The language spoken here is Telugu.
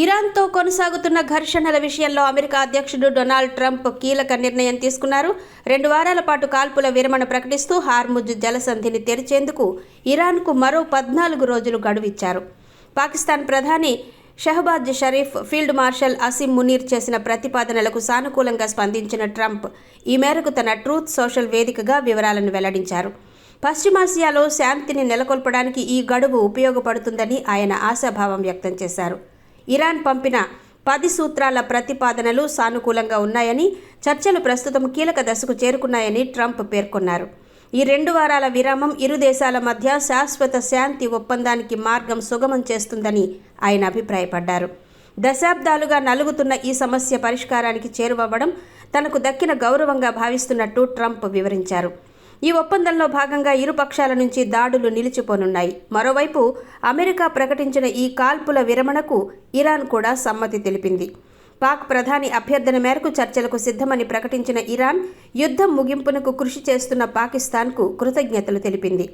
ఇరాన్తో కొనసాగుతున్న ఘర్షణల విషయంలో అమెరికా అధ్యక్షుడు డొనాల్డ్ ట్రంప్ కీలక నిర్ణయం తీసుకున్నారు. 2 వారాల పాటు కాల్పుల విరమణ ప్రకటిస్తూ హార్ముజ్ జలసంధిని తెరిచేందుకు ఇరాన్కు మరో 14 రోజులు గడువు ఇచ్చారు. పాకిస్తాన్ ప్రధాని షహబాజ్ షరీఫ్, ఫీల్డ్ మార్షల్ అసీం మునీర్ చేసిన ప్రతిపాదనలకు సానుకూలంగా స్పందించిన ట్రంప్ ఈ మేరకు తన ట్రూత్ సోషల్ వేదికగా వివరాలను వెల్లడించారు. పశ్చిమాసియాలో శాంతిని నెలకొల్పడానికి ఈ గడువు ఉపయోగపడుతుందని ఆయన ఆశాభావం వ్యక్తం చేశారు. ఇరాన్ పంపిన 10 సూత్రాల ప్రతిపాదనలు సానుకూలంగా ఉన్నాయని, చర్చలు ప్రస్తుతం కీలక దశకు చేరుకున్నాయని ట్రంప్ పేర్కొన్నారు. ఈ 2 వారాల విరామం ఇరు దేశాల మధ్య శాశ్వత శాంతి ఒప్పందానికి మార్గం సుగమం చేస్తుందని ఆయన అభిప్రాయపడ్డారు. దశాబ్దాలుగా నలుగుతున్న ఈ సమస్య పరిష్కారానికి చేరువవ్వడం తనకు దక్కిన గౌరవంగా భావిస్తున్నట్టు ట్రంప్ వివరించారు. ఈ ఒప్పందంలో భాగంగా ఇరు పక్షాల నుంచి దాడులు నిలిచిపోనున్నాయి. మరోవైపు అమెరికా ప్రకటించిన ఈ కాల్పుల విరమణకు ఇరాన్ కూడా సమ్మతి తెలిపింది. పాక్ ప్రధాని అభ్యర్థన మేరకు చర్చలకు సిద్ధమని ప్రకటించిన ఇరాన్ యుద్ధం ముగింపునకు కృషి చేస్తున్న పాకిస్తాన్కు కృతజ్ఞతలు తెలిపింది.